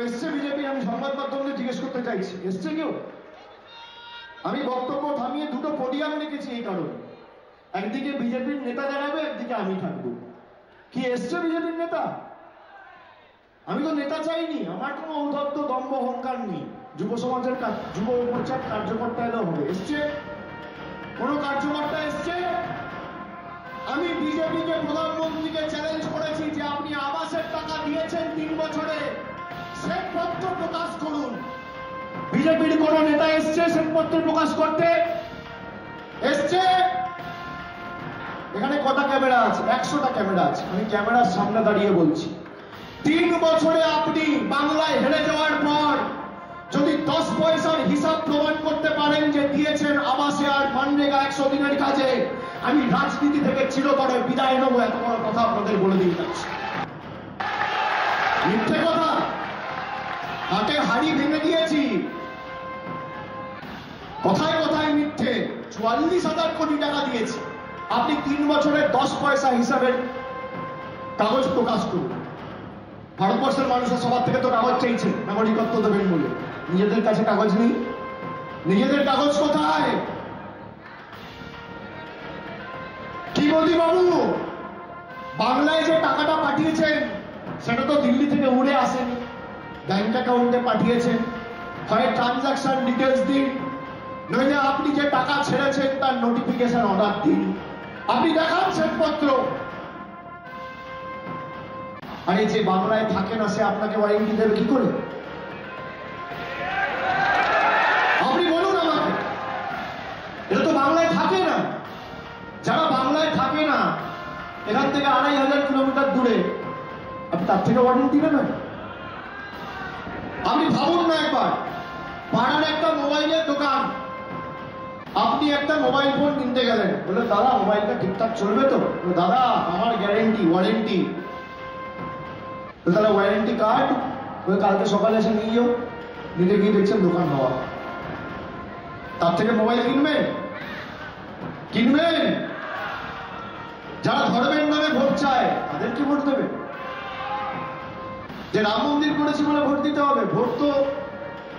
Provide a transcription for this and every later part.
এসছে বিজেপি? আমি সংবাদ মাধ্যমে জিজ্ঞেস করতে চাইছি, এসছে কেউ? আমি বক্তব্য থামিয়ে দুটো পোডিয়াম রেখেছি এই কারণে, একদিকে বিজেপির নেতা দাঁড়াবে, একদিকে আমি থাকবো। কি এসছে বিজেপির নেতা? আমি তো নেতা চাইনি, আমার কোনো ঔদ্ধত্য দম্ভ অহংকার নেই। যুব সমাজের যুব মোর্চার কার্যকর্তা এলেও হবে। এসছে কোন কার্যকর্তা? এসছে? আমি বিজেপিকে, প্রধানমন্ত্রীকে চ্যালেঞ্জ করেছি যে আপনি আবাসের টাকা দিয়েছেন 3 বছরে, শ্বেতপত্র প্রকাশ করুন। বিজেপির কোন নেতা এসছে শ্বেতপত্র প্রকাশ করতে? এসছে? এখানে কটা ক্যামেরা আছে? 100টা ক্যামেরা আছে। আমি ক্যামেরার সামনে দাঁড়িয়ে বলছি, 3 বছরে আপনি বাংলায় হেরে যাওয়ার পর যদি 10 পয়সার হিসাব প্রমাণ করতে পারেন যে দিয়েছেন আবাসে আর মানরেগা 100 দিনের কাজে, আমি রাজনীতি থেকে চিরতরে বিদায় নেবো। এত বড় কথা আপনাদের বলে দিতে চাচ্ছি। মিথ্যে কথা, হাটে হাড়ি ভেঙে দিয়েছি, কথায় কথায় মিথ্যে। 44,000 কোটি টাকা দিয়েছি, আপনি 3 বছরে 10 পয়সা হিসাবের কাগজ প্রকাশ করুন। ভারতবর্ষের মানুষের সবার থেকে তো কাগজ চাইছে নাগরিকত্ব দেবেন বলে, নিজেদের কাছে কাগজ নেই। নিজেদের কাগজ কোথায়? কি মোদী বাবু, বাংলায় যে টাকাটা পাঠিয়েছেন সেটা তো দিল্লি থেকে উড়ে আসেন, ব্যাংক অ্যাকাউন্টে পাঠিয়েছেন। হয় ট্রানজাকশন ডিটেলস দিন, নইলে আপনি যে টাকা ছেড়েছেন তার নোটিফিকেশন অর্ডার দিন। আপনি দেখান শ্বেতপত্র। আরে যে বাংলায় থাকে না সে আপনাকে ওয়ারেন্টি দেবে কি করে? আপনি বলুন আমাকে, এটা তো বাংলায় থাকে না। যারা বাংলায় থাকে না, এখান থেকে 2,500 কিলোমিটার দূরে, আপনি তার থেকে ওয়ারেন্টি নেবেন? আপনি ভাবুন না একবার, পাড়ার একটা মোবাইলের দোকান, আপনি একটা মোবাইল ফোন কিনতে গেলেন, বলে দাদা মোবাইলটা ঠিকঠাক চলবে তো? দাদা আমার গ্যারেন্টি, ওয়ারেন্টি। তাহলে ওয়ারেন্টি কার্ড কালকে সকালে এসে নিয়ে যাও। নিতে গিয়ে দেখছেন দোকান হওয়া। তার থেকে মোবাইল কিনবেন? কিনবেন? যারা ধর্মের নামে ভোট চায় তাদেরকে ভোট দেবে? যে রাম মন্দির করেছি বলে ভোট দিতে হবে? ভোট তো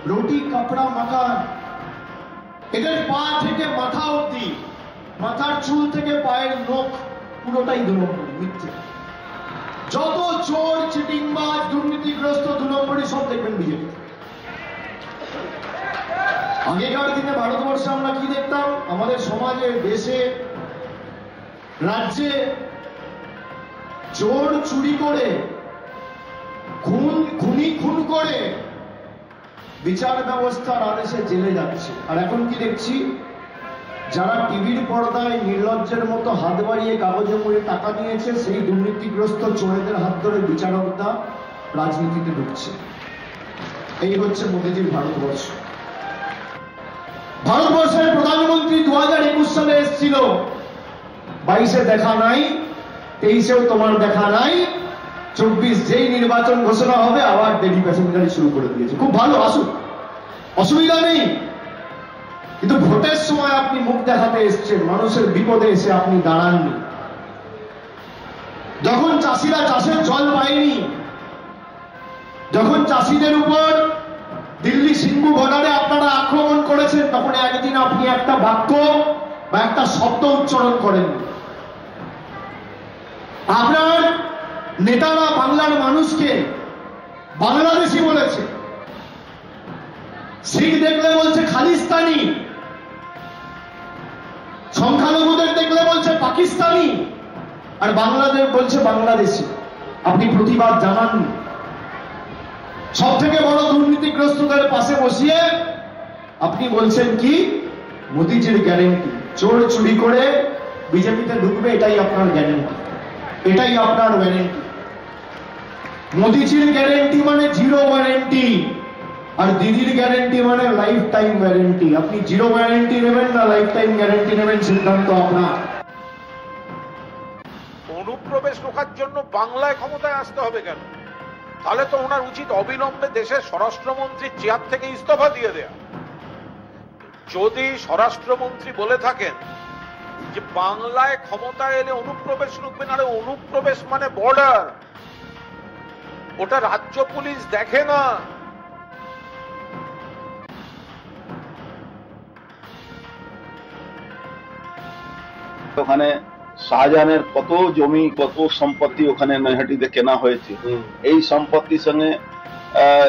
রুটি কাপড়া মাকান। এদের পা থেকে মাথা অব্দি, মাথার চুল থেকে পায়ের নখ পুরোটাই 2 নম্বরী, মিথ্যে। যত চোর, চিটিংবাজ, দুর্নীতিগ্রস্ত 2 নম্বরী সব দেখবেন বিজেপি। আগেকার দিনে ভারতবর্ষে আমরা কি দেখতাম? আমাদের সমাজে, দেশে, রাজ্যে চোর চুরি করে, খুন করে বিচার ব্যবস্থার আদেশে জেলে যাচ্ছে। আর এখন কি দেখছি? যারা টিভির পর্দায় নির্লজ্জের মতো হাত বাড়িয়ে কাগজে মুড়ে টাকা নিয়েছে, সেই দুর্নীতিগ্রস্ত চোরেদের হাত ধরে বিচারকরা রাজনীতিতে ঢুকছে। এই হচ্ছে মোদীজির ভারতবর্ষ। ভারতবর্ষের প্রধানমন্ত্রী 2021 সালে এসেছিল, 22-এ দেখা নাই, 23-এও তোমার দেখা নাই, 24 যেই নির্বাচন ঘোষণা হবে আবার ডেলি প্যাসেঞ্জারি শুরু করে দিয়েছে। খুব ভালো, আসুক, অসুবিধা নেই। কিন্তু ভোটের সময় আপনি মুখ দেখাতে এসছেন, মানুষের বিপদে এসে আপনি দাঁড়াননি। যখন চাষিরা চাষের জল পায়নি, যখন চাষিদের উপর দিল্লি সিঙ্গু বর্ডারে আপনারা আক্রমণ করেছেন, তখন একদিন আপনি একটা বাক্য বা একটা শব্দ উচ্চারণ করেন। আপনার নেতারা বাংলার মানুষকে বাংলাদেশি বলেছে, শিখ দেখলে বলছে খালিস্তানি, সংখ্যালঘুদের দেখলে বলছে পাকিস্তানি, আর বাংলাদেশ বলছে বাংলাদেশি। আপনি প্রতিবাদ জানাননি। সব থেকে বড় দুর্নীতিগ্রস্তদের পাশে বসিয়ে আপনি বলছেন কি? মোদীজির গ্যারেন্টি। চোর চুরি করে বিজেপিতে ঢুকবে, এটাই আপনার গ্যারেন্টি, এটাই আপনার ওয়ারেন্টি। মোদীজির গ্যারেন্টি মানে 0 ওয়ারেন্টি, আর দিদির গ্যারেন্টি মানে লাইফ টাইম ওয়ারেন্টি। আপনি 0 ওয়ারেন্টি নেবেন না লাইফ টাইম গ্যারেন্টি নেবেন, সিদ্ধান্ত আপনার। অনুপ্রবেশ রোখার জন্য বাংলায় ক্ষমতায় আসতে হবে কেন? তাহলে তো ওনার উচিত অবিলম্বে দেশের স্বরাষ্ট্রমন্ত্রীর চেয়ার থেকে ইস্তফা দিয়ে দেয়া। যদি স্বরাষ্ট্রমন্ত্রী বলে থাকেন যে বাংলায় ক্ষমতায় এলে অনুপ্রবেশ রুখবেন, আরে অনুপ্রবেশ মানে বর্ডার, ওটা রাজ্য পুলিশ দেখে না। ওখানে শাহজাহানের কত জমি কত সম্পত্তি ওখানে নৈহাটিতে কেনা হয়েছে, এই সম্পত্তির সঙ্গে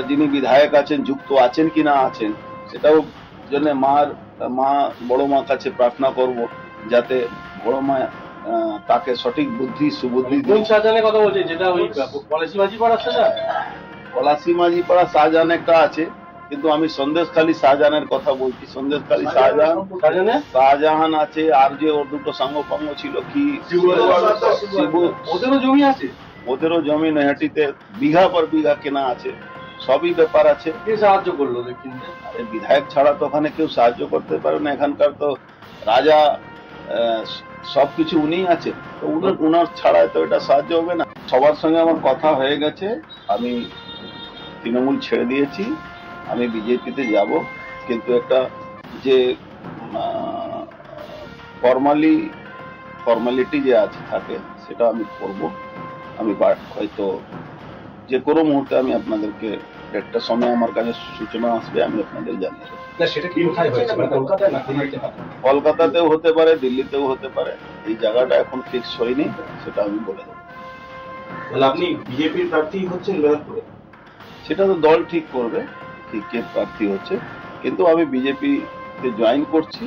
যিনি বিধায়ক আছেন যুক্ত আছেন কিনা আছেন, সেটাও জন্য মা বড় মা কাছে প্রার্থনা করব যাতে বড় মা তাকে সঠিক বুদ্ধি সুবুদ্ধি কোন শাহজাহানের কথা বলছে? যেটা ওই পলাশিবাজি পাড়া শাহজাহান? পলাশিমাঝি পাড়া শাহজাহান একটা আছে, কিন্তু আমি সন্দেশখালী শাহজাহানের কথা বলছি। সন্দেশখালী শাহজাহান আছে, আর যে ওর দুটো সাঙ্গপাঙ্গ ছিল কি ওদেরও জমি আছে, ওদেরও জমি নৈহাটিতে বিঘা পর বিঘা কেনা আছে, সবই ব্যাপার আছে। কে সাহায্য করলো দেখুন? আরে বিধায়ক ছাড়া তো ওখানে কেউ সাহায্য করতে পারে না, এখানকার তো রাজা সবকিছু উনিই আছেন, তো উনার ছাড়াই তো এটা সাহায্য হবে না। সবার সঙ্গে আমার কথা হয়ে গেছে, আমি তৃণমূল ছেড়ে দিয়েছি, আমি বিজেপিতে যাব, কিন্তু একটা যে ফর্মালিটি যে আছে থাকে সেটা আমি করব। আমি হয়তো যে কোনো মুহূর্তে আমি আপনাদেরকে একটা সময় আমার কাছে সূচনা আসবে, আমি আপনাদের জানিয়ে দেবো। কলকাতাতেও হতে পারে, দিল্লিতেও হতে পারে, এই জায়গাটা এখন ফিক্স হয়নি, সেটা আমি বলে দেবো। আপনি বিজেপির প্রার্থী হচ্ছেন ব্যারাকপুরে? সেটা তো দল ঠিক করবে ঠিক কে প্রার্থী হচ্ছে, কিন্তু আমি বিজেপিতে জয়েন করছি,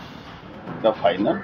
এটা ফাইনাল।